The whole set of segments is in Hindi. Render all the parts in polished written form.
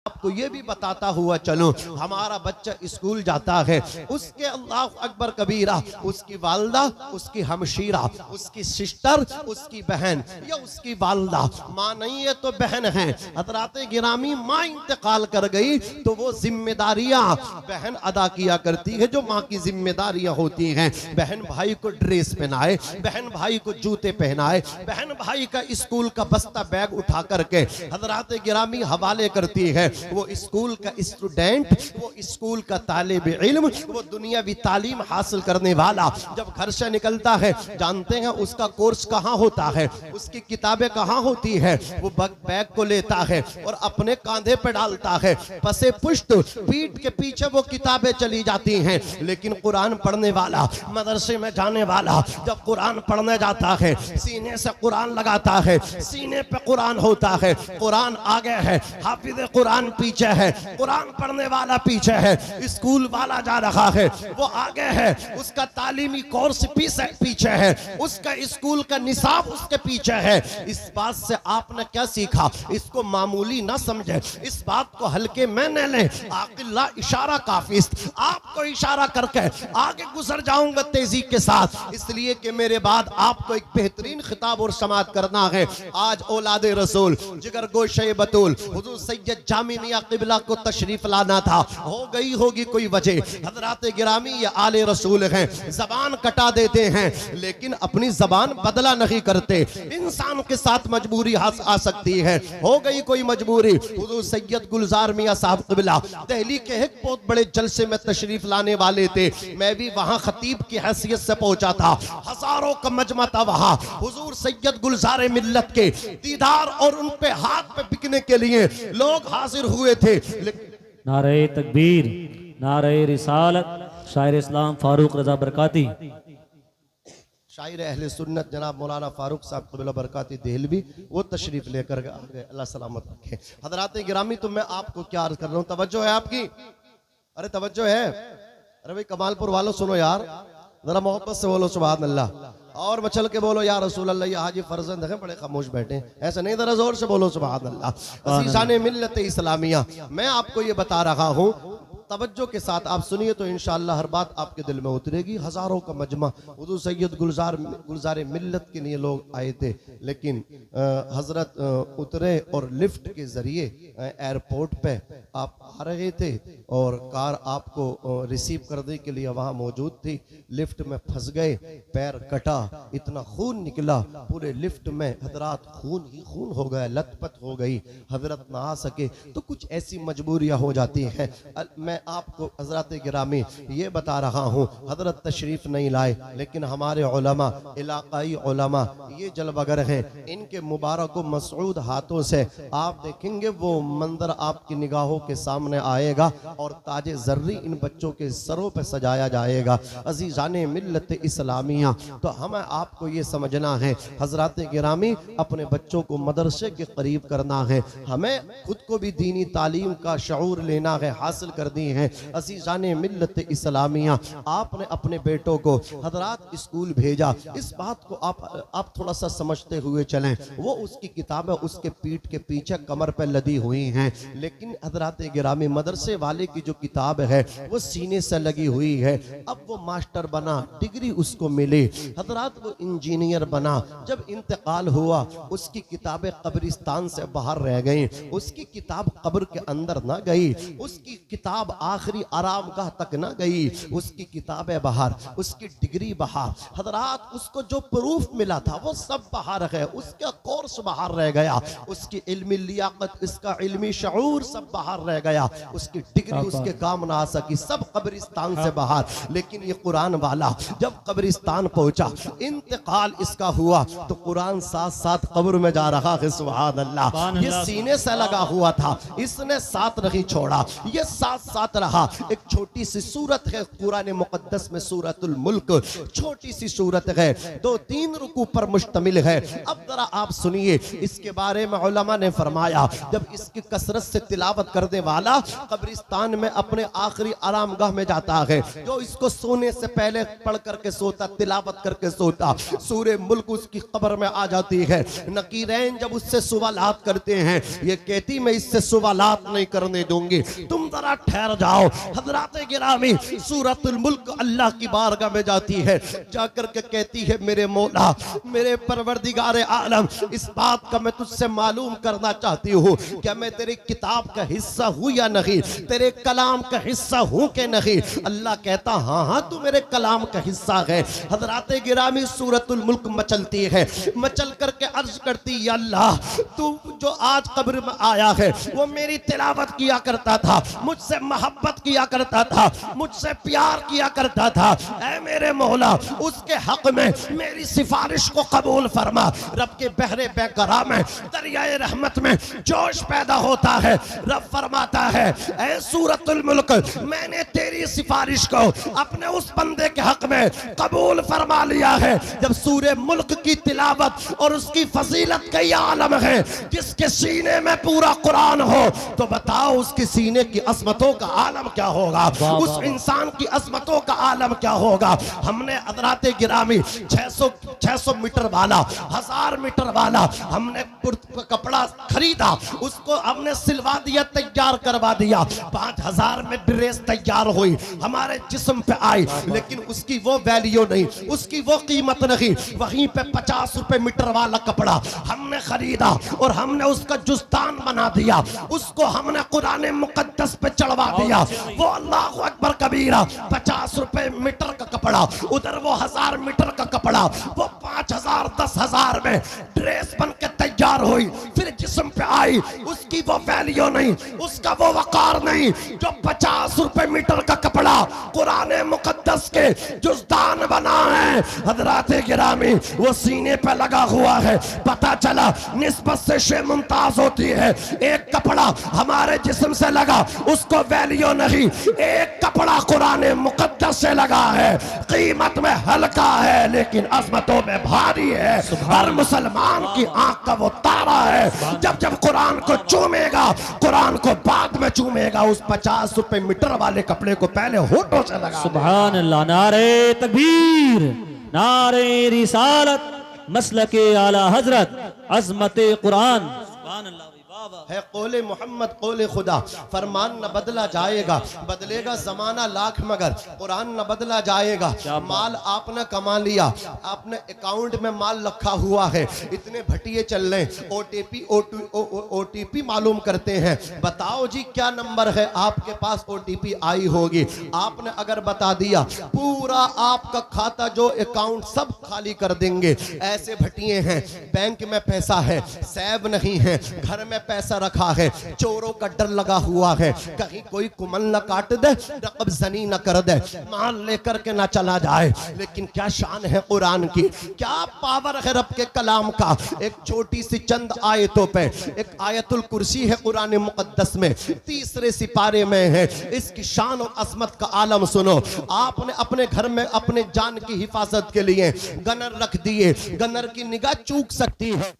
आपको ये भी बताता हुआ चलो, हमारा बच्चा स्कूल जाता है, उसके अल्लाह अकबर कबीरा, उसकी वालदा, उसकी हमशीरा, उसकी सिस्टर, उसकी बहन या उसकी वालदा, माँ नहीं है तो बहन है, हजराते गिरामी माँ इंतकाल कर गई तो वो जिम्मेदारियां बहन अदा किया करती है जो माँ की जिम्मेदारियां होती हैं। बहन भाई को ड्रेस पहनाए, बहन भाई को जूते पहनाए, बहन भाई का स्कूल का बस्ता बैग उठा करके हजराते गिरामी हवाले करती है। वो स्कूल का स्टूडेंट, वो स्कूल का तालिब इल्म, वो दुनियावी तालीम हासिल करने वाला जब घर से निकलता है, जानते हैं उसका कोर्स कहाँ होता है, उसकी किताबें कहाँ होती है, वो बैग को लेता है और अपने कांधे पे डालता है, पसे पुश्त पीठ के पीछे वो किताबें चली जाती हैं। लेकिन कुरान पढ़ने वाला, मदरसे में जाने वाला जब कुरान पढ़ने जाता है, सीने से कुरान लगाता है, सीने पे कुरान होता है, कुरान आगे है, हाफिज कुरान पीछे है, कुरान पढ़ने वाला पीछे है, स्कूल वाला जा रहा है, वो आगे है, उसका तालीमी कोर्स पीछे है, उसका स्कूल का निसाब उसके पीछे है। इस बात से आपने क्या सीखा? इसको मामूली ना समझे, इस बात को हल्के में न ले। आकिल्ला इशारा काफिस, आपको इशारा करके आगे गुजर जाऊंगा तेजी के साथ, इसलिए कि मेरे बाद आपको एक बेहतरीन खिताब और समात करना है। आज औलादे रसूल जिगर गोशे बतूल हुजूर सैयद जामी मियां किबला को तशरीफ लाना था, हो गई होगी कोई वजह। हजरात गिरामी ये आले रसूल हैं, जबान कटा देते हैं लेकिन अपनी जबान बदला नहीं करते। इंसान के साथ मजबूरी आ सकती है, हो गई कोई मजबूरी। हुजूर सैयद गुलजार मियां साहब किबला दिल्ली के एक बहुत बड़े जलसे में तशरीफ लाने वाले थे, मैं भी वहां खतीब की हैसियत से पहुंचा था, हजारों का मजमा था वहां। हुजूर सैयद गुलजार मिल्लत के दीदार और उन पे हाथ पे बिकने के लिए लोग हाजिर हुए थे। नारे तकबीर, नारे रिसालत, शायर इस्लाम फारूक रजा बरकाती, शायर अहले सुन्नत जनाब मौलाना फारूक साहब क़िबला बरकाती देहलवी, वो तशरीफ लेकर गए, अल्लाह सलामत रखे। हजरात गिरामी, तो मैं आपको क्या अर्ज कर रहा हूँ, तवज्जो है आपकी? अरे तवज्जो है? अरे भाई कमालपुर वालों सुनो यार, जरा मोहब्बत से बोलो सुभान अल्लाह, और मचल के बोलो या रसूल अल्लाह। ये हाजी फर्जंद है, बड़े खामोश बैठे, ऐसा नहीं, जरा जोर से बोलो सुभान अल्लाह। अज़ीज़ाने मिल्लत इस्लामिया, मैं आपको ये बता रहा हूँ, तवज्जो के साथ आप सुनिए तो इंशाअल्लाह हर बात आपके दिल में उतरेगी। हजारों का मजमा हुजूर सैयद गुलजार मिल्लत के लिए लोग आए थे, लेकिन हजरत उतरे और लिफ्ट के जरिए एयरपोर्ट पे आप आ रहे थे और कार आपको रिसीव करने के लिए वहाँ मौजूद थी, लिफ्ट में फंस गए, पैर कटा, इतना खून निकला पूरे लिफ्ट में, हजरत खून ही खून हो गया, लथपथ हो गई, हजरत ना आ सके। तो कुछ ऐसी मजबूरियाँ हो जाती हैं। मैं आपको हजरत गिरामी ये बता रहा हूँ, हजरत तशरीफ नहीं लाए लेकिन हमारे उलमा, इलाकाई उलमा ये जलवगर हैं, इनके मुबारक मसऊद हाथों से आप देखेंगे वो मंजर आपकी निगाहों के सामने आएगा और ताजे जर्री इन बच्चों के सरों पर सजाया जाएगा। अजीज़ाने मिल्लत इस्लामिया, तो हमें आपको ये समझना है, हजरत गिरामी अपने बच्चों को मदरसे के करीब करना है, हमें खुद को भी दीनी तालीम का शऊर लेना है, हासिल कर दी है। अज़ीज़ाने मिल्लत इस्लामिया, आपने अपने बेटों को हजरात स्कूल भेजा, इस बात को आप थोड़ा सा समझते हुए चलें। वो उसकी किताबें उसके पीठ के पीछे कमर पर लदी हुई हैं, लेकिन हजरात गिरामी मदरसे वाले की जो किताब है वो सीने से लगी हुई है। अब वो मास्टर बना, डिग्री उसको मिली, हजरात वो इंजीनियर बना, जब इंतकाल हुआ उसकी किताबें कब्रिस्तान से बाहर रह गई, उसकी किताब कब्र के अंदर ना गई, उसकी किताब आखिरी आरामगाह तक ना गई, उसकी किताबें बाहर, उसकी डिग्री बाहर, हजरात उसको जो प्रूफ मिला था वो सब बाहर है, उसका कोर्स बाहर रह गया, उसकी इल्मी लियाकत, इसका इल्मी शऊर सब बाहर रह गया, उसकी डिग्री उसके काम ना आ सकी, सब कब्रिस्तान से बाहर। लेकिन ये कुरान वाला जब कब्रिस्तान पहुंचा, इंतकाल इसका हुआ, तो कुरान साथ साथ कब्र में जा रहा है, सुभान अल्लाह। ये सीने से लगा हुआ था, इसने साथ नहीं छोड़ा, ये साथ साथ रहा। एक छोटी सी सूरत है कुरान मुकद्दस में, सूरतुल मुल्क, छोटी सी सूरत है, 2-3 रुकू पर मुश्तमिल है। अब जरा आप सुनिए, इसके बारे में उलमा ने फरमाया, जब इसकी कसरत से तिलावत कर करने वाला कब्रिस्तान में अपने आखिरी आरामगाह में जाता है। जो इसको सोने से पहले पढ़ करके सोता, तिलावत करके सोता, सूरे मुल्क उसकी कब्र में आ जाती है। नकीरैन जब उससे सवालात करते हैं, ये कहती मैं इससे सवालात नहीं करने दूंगी, तुम जरा ठहर जाओ। हजराते गिरामी सूरतुल मुल्क अल्लाह की बारगाह में जाती है, जाकर के कहती है मेरे मौला, मेरे परवरदिगार आलम, इस बात का मैं तुझसे मालूम करना चाहती हूँ, क्या मैं तेरी किताब का हिस्सा हूँ या नहीं, तेरे कलाम का हिस्सा हूँ कि नहीं। अल्लाह कहता हाँ हाँ तू मेरे कलाम का हिस्सा है। हजराते गिरामी सूरतुल मुल्क मचलती है, मचल करके अर्ज करती या अल्लाह, तू जो आज कब्र में आया है वो मेरी तिलावत किया करता था, मुझसे मोहब्बत किया करता था, मुझसे प्यार किया करता था। ऐ मेरे मौला, उसके हक में मेरी सिफारिश को कबूल फरमा। रब के बहरे बेकरा में, दरियाए रहमत में जोश पैदा होता है। रब फरमाता है ऐ सूरतुल मुल्क, मैंने तेरी सिफारिश को अपने उस बंदे के हक में कबूल फरमा लिया है। जब सूरे मुल्क की तिलावत और उसकी फजीलत का यह आलम है, जिसके सीने में पूरा कुरान हो, तो बताओ उसके सीने की अजमतों का आलम क्या होगा, उस इंसान की अजमतों का आलम क्या होगा। हमने हज़रात गिरामी 600 मीटर वाला, 1000 मीटर वाला हमने कपड़ा खरीदा, उसको हमने सिलवा दिया, तैयार करवा दिया, 5000 में ड्रेस तैयार हुई, हमारे जिस्म पे आई, लेकिन उसकी वो वैल्यू नहीं, उसकी वो कीमत नहीं। वहीं पे 50 रुपए मीटर वाला कपड़ा हमने खरीदा और हमने उसका जुस्तान बना दिया, उसको हमने कुरान मुकद्दस पे चढ़वा दिया। वो अल्लाहु अकबर कबीरा, 50 रुपए मीटर का कपड़ा, उधर वो 1000 मीटर का कपड़ा, वो 5000 10,000 में ड्रेस बन के तैयार हुई, फिर जिस्म पे आई, उसकी वो वैल्यू नहीं, उसका वो वकार नहीं जो 50 रुपए मीटर का कपड़ा कुरान मुकद्दस के जुस्तान बना है। हजरात गिरामी वो सीने पे लगा हुआ है, पता चला निस्बत से शे मुमताज होती है। एक कपड़ा हमारे जिस्म से लगा, उसको वैल्यू नहीं, एक कपड़ा कुरान मुकद्दस से लगा है, कीमत में हल्का है लेकिन अजमतों में भारी है। हर मुसलमान की आंख का वो तारा है, जब जब कुरान को चूमेगा, कुरान को बाद में चूमेगा, उस 50 रुपए मीटर वाले कपड़े को पहले होठों से लगा। सुभान अल्लाह, नारे तकबीर, नारे रिसालत, मसलके आला हजरत, अजमते कुरान। सुभान अल्लाह है कौले मोहम्मद कौले खुदा। फरमान न बदला जाएगा, बदलेगा जमाना लाख मगर कुरान न बदला जाएगा। माल आपने कमा लिया, आपने अकाउंट में माल रखा हुआ है, इतने भटिए चल रहे, ओटीपी मालूम करते हैं, बताओ जी क्या नंबर है, आपके पास ओटीपी आई होगी, आपने अगर बता दिया पूरा आपका खाता जो अकाउंट सब खाली कर देंगे। ऐसे भटिए हैं, बैंक में पैसा है, सेव नहीं है, घर में पैसा रखा है, चोरों का डर लगा हुआ है, कहीं कोई कुमल न काट दे, रकब जनी न कर दे, माल लेकर के ना चला जाए। लेकिन क्या शान है कुरान की, क्या पावर है रब के कलाम का। एक छोटी सी चंद आयतों पे, एक आयतुल कुर्सी है कुरान मुकद्दस में, 3 सिपारे में है। इसकी शान और अजमत का आलम सुनो। आपने अपने घर में अपने जान की हिफाजत के लिए गनर रख दिए, गनर की निगाह चूक सकती है,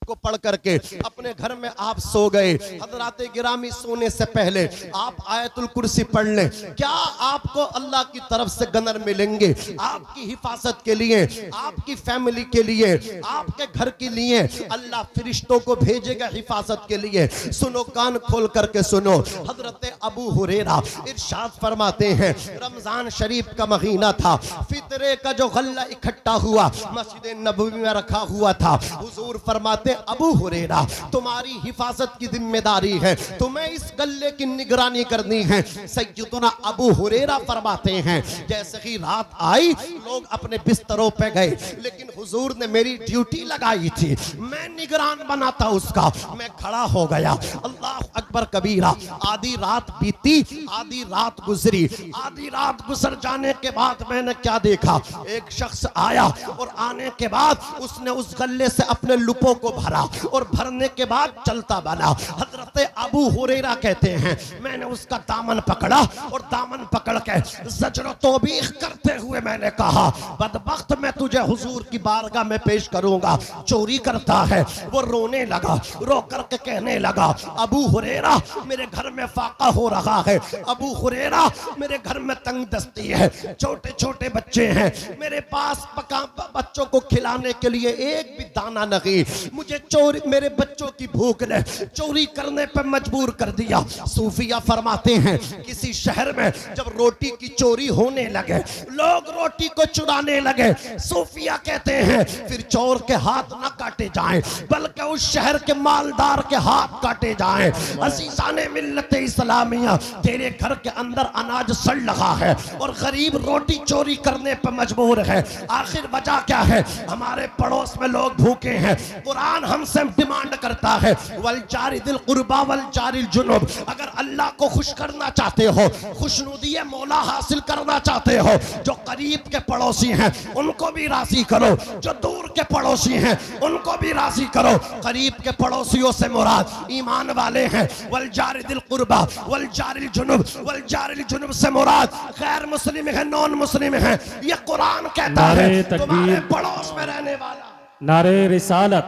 को पढ़ करके अपने घर में आप सो गए। हजराते गिरामी सोने से पहले आप आयतुल कुर्सी पढ़ लें, क्या आपको अल्लाह की तरफ से गनर मिलेंगे, आपकी हिफाजत के लिए, आपकी फैमिली के लिए, आपके घर के लिए। अल्लाह फरिश्तों को भेजेगा हिफाजत के लिए। सुनो, कान खोल करके सुनो। हजरत अबू हुरैरा इरशाद फरमाते हैं, रमजान शरीफ का महीना था, फितरे का जो गल्ला इकट्ठा हुआ मस्जिद नबवी में रखा हुआ था। हुजूर फरमाते अबू हुरैरा तुम्हारी हिफाजत की जिम्मेदारी है, तुम्हें इस गल्ले की निगरानी करनी है। सैयदुना अबू हुरैरा फरमाते हैं, जैसे ही रात आई लोग अपने बिस्तरों पे गए, लेकिन हुजूर ने मेरी ड्यूटी लगाई थी, मैं निगरान बना था उसका, मैं खड़ा हो गया। अल्लाह अकबर कबीरा। आधी रात बीती, आधी रात गुजरी, आधी रात गुजर जाने के बाद मैंने क्या देखा, एक शख्स आया और आने के बाद उसने उस गल्ले से अपने लुपों को भरा और भरने के बाद चलता बना। हजरत अबू हुरैरा कहते हैं मैंने उसका दामन पकड़ा और दामन पकड़ के ज़ज्र तौबीख करते हुए मैंने कहा बदबख्त मैं तुझे हुजूर की बारगाह में पेश करूंगा, चोरी करता है। वो रोने लगा, रो करके कहने लगा अबू हुरैरा मेरे घर में फाका हो रहा है, अबू हुरैरा मेरे घर में तंग दस्ती है, छोटे छोटे बच्चे हैं, मेरे पास बच्चों को खिलाने के लिए एक भी दाना नहीं, मुझे चोरी मेरे बच्चों की भूख ने चोरी करने पर मजबूर कर दिया। सूफिया फरमाते हैं किसी शहर में जब रोटी की चोरी होने लगे, लोग रोटी को चुराने लगे, सूफिया कहते हैं फिर चोर के हाथ न काटे जाएं बल्कि उस शहर के मालदार के हाथ काटे जाएं। अज़ीज़ाने मिल्लत इस्लामिया तेरे घर के अंदर अनाज सड़ रहा है और गरीब रोटी चोरी करने पर मजबूर है, आखिर वजह क्या है? हमारे पड़ोस में लोग भूखे हैं। कुरान हमसे डिमांड करता है वल जारि दिल कुर्बा वल जारिल जुनुब, अगर अल्लाह को खुश करना चाहते हो, खुशनुदी मौला हासिल करना चाहते हो, जो करीब के पड़ोसी हैं उनको भी राजी करो, जो दूर के पड़ोसी हैं उनको भी राजी करो। करीब के पड़ोसियों से मुराद ईमान वाले हैं। वल जारि दिल कुर्बा वल जारिल जुनुब, वल जारिल जुनुब से मुराद गैर मुस्लिम है, नॉन मुस्लिम है। ये कुरान कहता है तुम्हारे पड़ोस में रहने वाला। नारे रिसालत,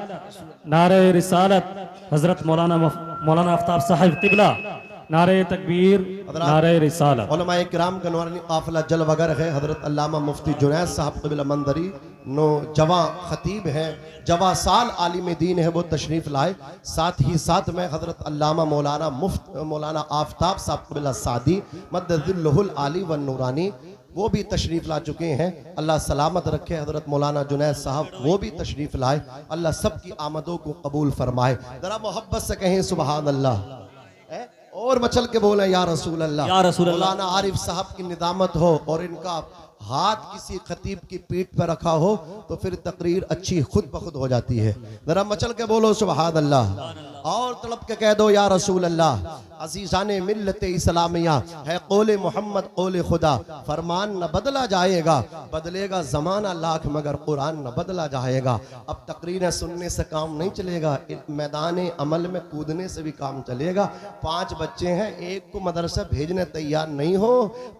नारे रिसालत हजरत मौलाना आफ्ताब साहिब तिबला, नारे तकबीर, नारे रिसालत। उलमाए किराम का नूरानी काफिला जल वगैरह है। हजरत अल्लामा मुफ्ती जुनैद साहब क़िबला मंदरी नो जवां खतीब है, जवां साल आलिम दीन है, वो तशरीफ़ लाए। साथ ही साथ में हजरत अल्लामा मौलाना आफ्ताब साहब क़िबला सादी मद्दज़िल्लुहुल आली व नूरानी वो भी तशरीफ़ ला चुके हैं। अल्लाह सलामत रखे। हजरत मौलाना जुनैद साहब वो भी तशरीफ़ लाए। अल्लाह सब की आमदों को कबूल फरमाए। ज़रा मोहब्बत से कहें सुबहान अल्लाह और मचल के बोले या रसूल अल्लाह। या रसूल अल्लाह। मौलाना आरिफ साहब की निदामत हो और इनका हाथ किसी खतीब की पीठ पर रखा हो तो फिर तकरीर अच्छी खुद ब खुद हो जाती है। ज़रा मचल के बोलो सुबहान अल्लाह और तड़प के कह दो या रसूल अल्लाह। अज़ीज़ाने मिल्लत इस्लामिया है कौले मोहम्मद कौले खुदा, फरमान न बदला जाएगा, बदलेगा ज़माना लाख मगर कुरान न बदला जाएगा। अब तकरीरें सुनने से काम नहीं चलेगा, मैदान अमल में कूदने से भी काम चलेगा। 5 बच्चे हैं, एक को मदरसा भेजने तैयार नहीं हो,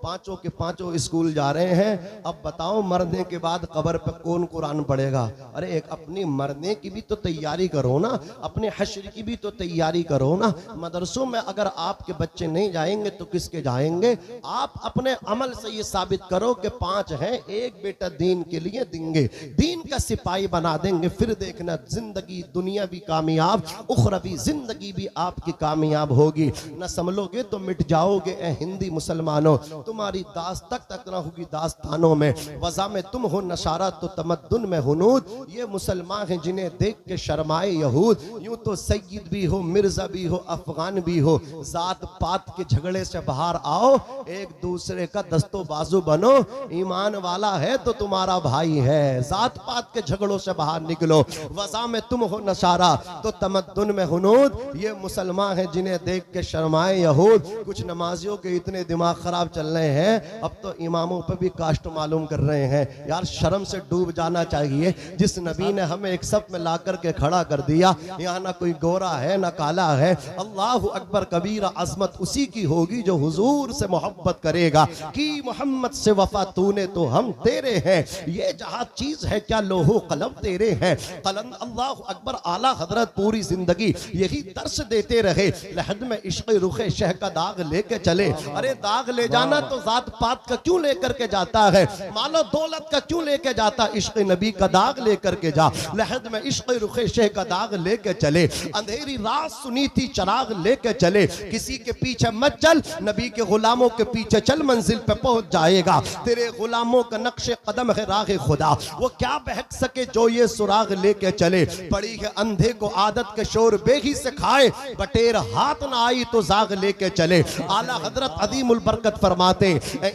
पाँचों के पाँचों स्कूल जा रहे हैं। अब बताओ मरने के बाद कब्र पे कौन कुरान पढ़ेगा? अरे एक अपनी मरने की भी तो तैयारी करो ना, अपने हश्र की भी तो तैयारी करो ना। मदरसों में अगर आपके बच्चे नहीं जाएंगे तो किसके जाएंगे? आप अपने अमल से ये साबित करो कि 5 हैं, एक बेटा दीन के लिए देंगे, दीन का सिपाही बना देंगे, फिर देखना जिंदगी दुनिया भी कामयाब, उखरवी जिंदगी भी आपकी कामयाब होगी। न संभलोगे तो मिट जाओगे ए हिंदी मुसलमानों, तुम्हारी दास्त तक न होगी दास्तानों में। वज़ा में तुम हो नशारा तो तमद्दुन में हुनूद, ये मुसलमान हैं जिन्हें देख के शर्माए यहूद। यूं तो सैयद भी हो, मिर्जा भी हो, अफगान भी हो, जात पात के झगड़े से बाहर आओ, एक दूसरे का दस्तो बाजू बनो। ईमान वाला है तो तुम्हारा भाई है, जात पात के झगड़ों से बाहर निकलो। वज़ा में तुम हो नशारा तो तमद्दुन में हुनूद, ये मुसलमान हैं जिन्हें देख के शर्माए यहूद। कुछ नमाजियों के इतने दिमाग खराब चल रहे हैं, अब तो इमामों पर भी कास्ट मालूम कर रहे हैं। यार शर्म से डूब जाना चाहिए। जिस नबी ने हमें एक सफ में ला करके खड़ा कर दिया, यहाँ ना कोई गोरा है ना काला है। अल्लाह अकबर कबीरा, अजमत उसी की होगी जो हुजूर से मोहब्बत करेगा। कि मोहम्मद से वफा तूने तो हम तेरे हैं, ये जहाँ चीज है क्या लोहो कलम तेरे हैं। कलम अल्लाह अकबर आला हजरत पूरी जिंदगी यही दर्श देते रहे। लहद में इश्क रुखे शह का दाग लेके चले। अरे दाग ले जाना तो जात पात का क्यों लेकर के जाता है, मालो दौलत का क्यों लेके जाता, इश्क नबी का दाग लेकर के जा। लहद में इश्क रुखे शह का दाग लेके चले, अंधेरी रात सुनी थी चराग लेके चले। किसी के पीछे मत चल, नबी के गुलामों के पीछे चल, मंजिल पे पहुंच जाएगा। तेरे गुलामों का नक्शे कदम है राह खुदा, वो क्या बहक सके जो ये सुराग लेके चले। पड़ी है अंधे को आदत के शोर बेही से खाए, बटेर हाथ ना आई तो जाग लेके चले। आला हजरत अदीमुल बरकत फरमाते,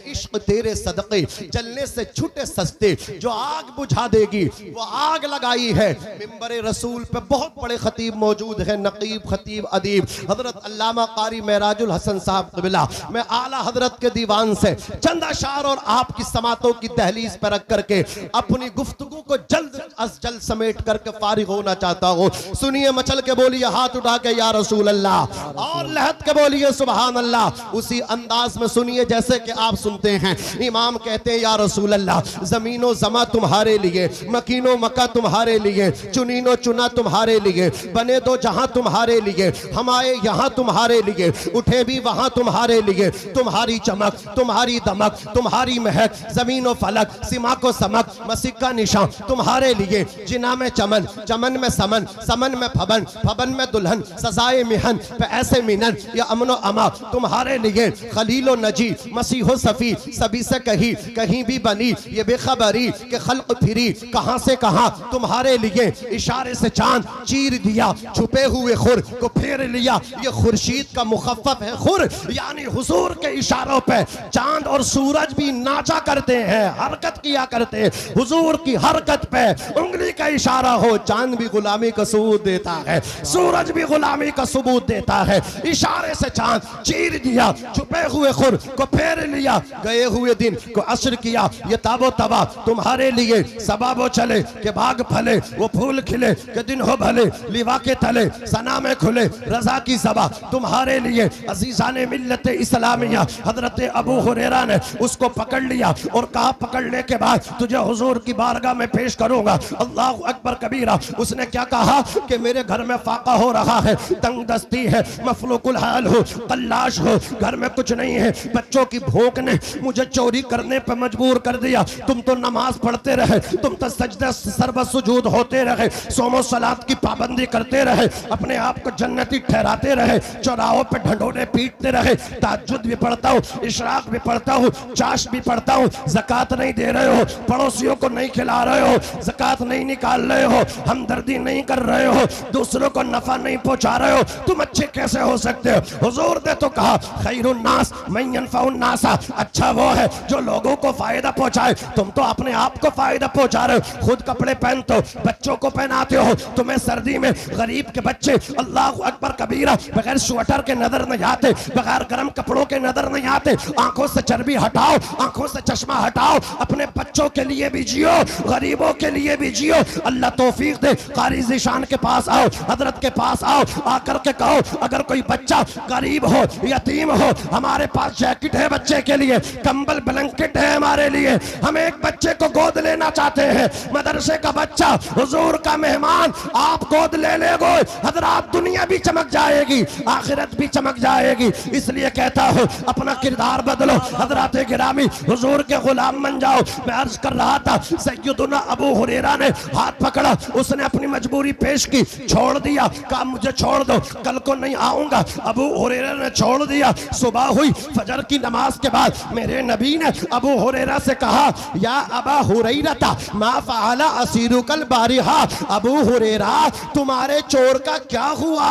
इश्क तेरे सदके जलने से छूटे सस्ते, जो आग बुझा देगी वो आग लगाई है। मिंबर रसूल पे बहुत बड़े खतीब मौजूद है, नकीब खतीब अदीब हजरत अल्लामा कारी मेराजुल हसन साहब क़िबला। मैं आला हजरत के दीवान से चंद अशार और आपकी समातों की दहलीज पर रख करके अपनी गुफ्तगू को जल्द अज जल्द समेट करके फारिग होना चाहता हूँ। सुनिए, मचल के बोलिए, हाथ उठा के या रसूल अल्लाह, और लहत के बोलिए सुभान अल्लाह। उसी अंदाज में सुनिए जैसे कि आप सुनते हैं। इमाम कहते हैं, या रसूल अल्लाह, जमीनो जमा तुम्हारे लिए, मकीनो मक्का तुम्हारे लिए, चुनीनो चुना तुम्हारे लिए, बने दो जहां तुम्हारे लिए, हम आए यहां तुम्हारे लिए, उठे भी वहां तुम्हारे लिए। तुम्हारी चमक, तुम्हारी दमक, तुम्हारी महक, जमीन व फलक, सीमा को समक, मसीह का निशान तुम्हारे लिए। जिना में चमन, चमन में समन, समन में फबन, फबन में दुल्हन, सजाए मिहन पे ऐसे मिनन, या अमनो अमा तुम्हारे लिए। खलीलो नजी, मसीहो सफी, सभी से कहीं कहीं भी बनी ये बेखबरी के खल्क फिरी, कहां से कहां तुम्हारे लिए। इशारे से चांद चीर दिया, छुपे हुए खुर को फेर लिया। ये खुर्शीद का मुखफ़्फ़फ़ है खुर, यानी हुजूर के इशारों पे चांद और सूरज भी नाचा करते हैं, हरकत किया करते हैं। हुजूर की हरकत पे उंगली का इशारा हो, चांद भी गुलामी का सबूत देता है, सूरज भी गुलामी का सबूत देता है। इशारे से चांद चीर दिया, छुपे हुए खुर को फेर लिया, गए हुए दिन को असर किया। ये ताबो तबा तुम्हारे लिए, सबाबो चले के बाग फले, वो फूल खिले के दिन हो भले, लिवा के तले सना में खुले, रजा की सभा तुम्हारे लिए। अजीजाने मिल्लत इस्लामिया हजरत अबू हुरैरा ने उसको पकड़ लिया और कहा, पकड़ने के बाद तुझे हुजूर की बारगाह में पेश करूंगा। अल्लाह अकबर कबीरा। उसने क्या कहा कि मेरे घर में फाका हो रहा है, तंग दस्ती है, मफलूकुल हाल हो, कल्लाश हो, घर में कुछ नहीं है। बच्चों की भूख ने मुझे चोरी करने पर मजबूर कर दिया। तुम तो नमाज पढ़ते रहे, तुम तो सजदे सरबत सुजूद होते रहे, सोमो सलात की पाबंदी करते रहे, अपने आप को जन्नती ठहराते रहे, चौराहों पे ढंढोरे पीटते रहे। ताज्जुद भी पढ़ता हूँ, इशराक भी पढ़ता हूँ, चाश भी पढ़ता हूँ, ज़कात नहीं दे रहे हो, पड़ोसियों को नहीं खिला रहे हो, ज़कात नहीं निकाल रहे हो, हमदर्दी नहीं कर रहे हो, दूसरों को नफा नहीं पहुंचा रहे हो, तुम अच्छे कैसे हो सकते हो? हुजूर ने तो कहा, खैरुन नास मन यनफउन नासा, अच्छा वो है जो लोगों को फायदा पहुंचाए। तुम तो अपने आप को फायदा पहुंचा रहे हो। खुद कपड़े पहनते हो, बच्चों को पहनाते हो। तुम्हें सर्दी में गरीब के बच्चे, अल्लाह अकबर कबीरा, बगैर स्वेटर के नजर नहीं आते, बगैर गर्म कपड़ों के नजर नहीं आते। आंखों से चर्बी हटाओ, आंखों से चश्मा हटाओ, अपने बच्चों के लिए भी जियो, गरीबों के लिए भी जियो। अल्लाह तौफीक दे। कारी ज़ीशान के पास आओ, हजरत के पास आओ, आकर के कहो, अगर कोई बच्चा गरीब हो, यतीम हो, हमारे पास जैकेट है बच्चे के लिए, कंबल ब्लैंकेट है हमारे लिए, हम एक बच्चे को गोद लेना चाहते हैं। मदरसे का बच्चा, हुजूर का मेहमान, आप गोद ले लेगो, हजरात दुनिया भी चमक जाएगी, आखिरत भी चमक जाएगी। इसलिए कहता हूँ, अपना किरदार बदलो, हजरात गिरामी, हुजूर के गुलाम बन जाओ। मैं अर्ज कर रहा था, सैयदुना अबू हुरैरा ने हाथ पकड़ा, उसने अपनी मजबूरी पेश की, छोड़ दिया, कहा मुझे छोड़ दो, कल को नहीं आऊंगा। अबू हुरैरा ने छोड़ दिया। सुबह हुई, फजर की नमाज के बाद मेरे नबी ने अबू हुरैरा से कहा, या अबा हुरैरा मा फ़अला असीरुकल बारिहा, अबू हुरैरा तुम्हारे चोर का क्या हुआ?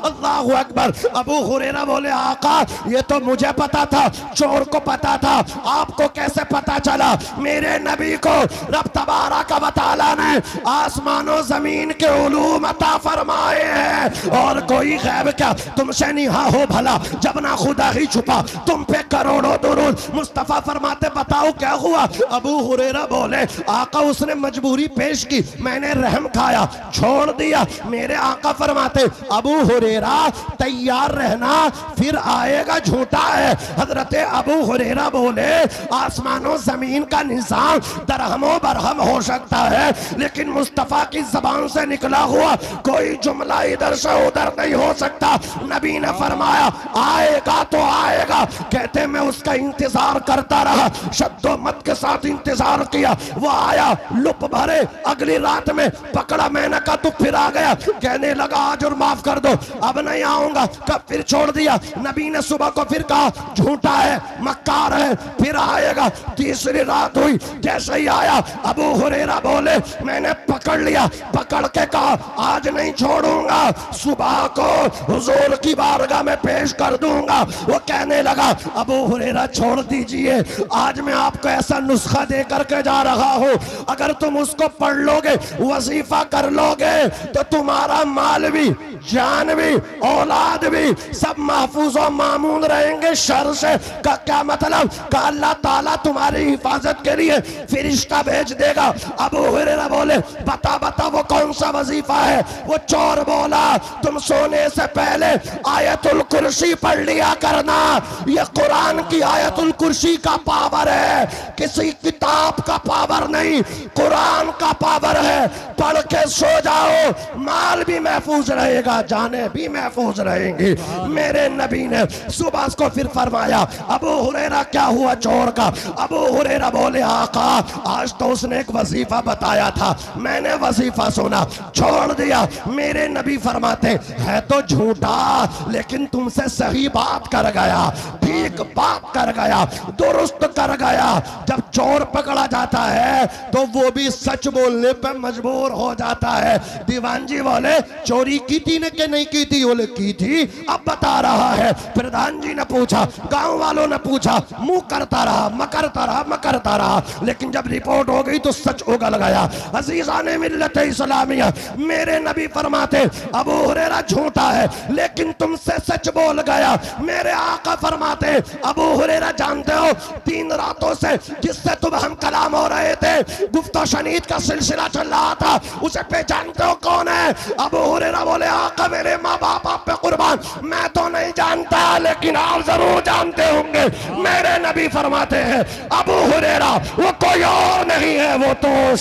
अल्लाहु अकबर। अबू हुरैरा बोले, आका ये तो मुझे पता था, चोर को पता था, आपको कैसे पता चला? मेरे नबी को रब तबारक व तआला ने आसमानों जमीन के उलूम अता फरमाए हैं, और कोई गैब क्या तुमसे नहीं हो भला, जब ना खुदा ही छुपा तुम पे करोड़ों दुरूद। मुस्तफा फरमाते, बताओ क्या हुआ? अबू हुरैरा बोले, आका उसने मजबूरी पेश की, मैंने रहम खाया, छोड़ दिया। मेरे आका फरमाते, अबू हुरैरा तैयार रहना, फिर आएगा झूठा है। हजरत अबू हुरैरा बोले, आसमानों जमीन का निजाम दरहमों बरहम हो सकता है, लेकिन मुस्तफा की जबान से निकला हुआ कोई जुमला इधर से उधर नहीं हो सकता। नबी ने फरमाया, आएगा तो आएगा। कहते मैं उसका इंतजार करता रहा, शद्दो मत के साथ इंतजार किया, वो आया, लुप भरे, अगली रात में पकड़ा, मैंने कहा तू फिर आ गया, कहने लगा आज और माफ कर दो, अब नहीं आऊंगा। कब फिर छोड़ दिया। नबी ने सुबह को फिर कहा, झूठा है, मक्कार है, फिर आएगा। तीसरी रात हुई, जैसे ही आया, अबू हुरैरा बोले, मैंने पकड़ लिया, पकड़ के कहा आज नहीं छोड़ूंगा, सुबह को हुजूर की बारगाह में पेश कर दूंगा। वो कहने लगा, अबू हुरैरा छोड़ दीजिए, आज मैं आपको ऐसा नुस्खा दे करके जा रहा हूं, अगर तुम उसको पढ़ लोगे, वजीफा कर लोगे, तो तुम्हारा माल भी, जान भी, औलाद भी सब महफूज और मामून रहेंगे शर से। का क्या मतलब? का अल्लाह ताला तुम्हारी हिफाजत के लिए फिरिश्ता भेज देगा, अबू हुरैरा बोले बता बता वो कौन सा वजीफा है। वो चोर बोला तुम सोने से पहले आयतुल कुर्सी पढ़ लिया करना, ये कुरान की आयतुल कुर्सी का पावर है, किसी किताब का पावर नहीं, कुरान का पावर है। पढ़ के सो जाओ, माल भी महफूज रहेगा, जाने भी महफूज रहेंगी। मेरे नबी ने सुबह को फिर फरमाया अबू हुरैरा क्या हुआ चोर का। अबू हुरैरा बोले आका आज तो उसने एक वजीफा बताया था, मैंने वजीफा सुना छोड़ दिया। मेरे नबी फरमाते है तो झूठा लेकिन तुमसे सही बात कर गया, ठीक बात कर गया, दुरुस्त कर गया। जब चोर पकड़ा जाता है तो वो भी सच बोलने पर मजबूर हो जाता है। दीवान जी बोले चोरी की थी ने कि नहीं की थी? बोले की थी, अब बता रहा है। प्रधान जी ने पूछा, गांव वालों ने पूछा, मुंह करता रहा, मकरता रहा, लेकिन जब रिपोर्ट हो गई तो सच उगल गया। अजीज़ाने मिल्लत इस्लामिया, मेरे नबी फरमाते अबू हुरैरा झूठा है लेकिन तुमसे सच बोल गया। मेरे आका फरमाते अबू हुरैरा जानते हो 3 रातों से जिससे तुम हम कलाम हो रहे थे, गुफ्ता शनीद का सिलसिला चल रहा था, उसे पहचानते हो कौन है? अबू हुरैरा बोले आका मेरे माँ बाप आप पे कुर्बान, मैं तो नहीं जानता लेकिन आप जरूर जानते होंगे। मेरे नबी फरमाते हैं अबू हुरैरा वो कोई और नहीं है, वो तो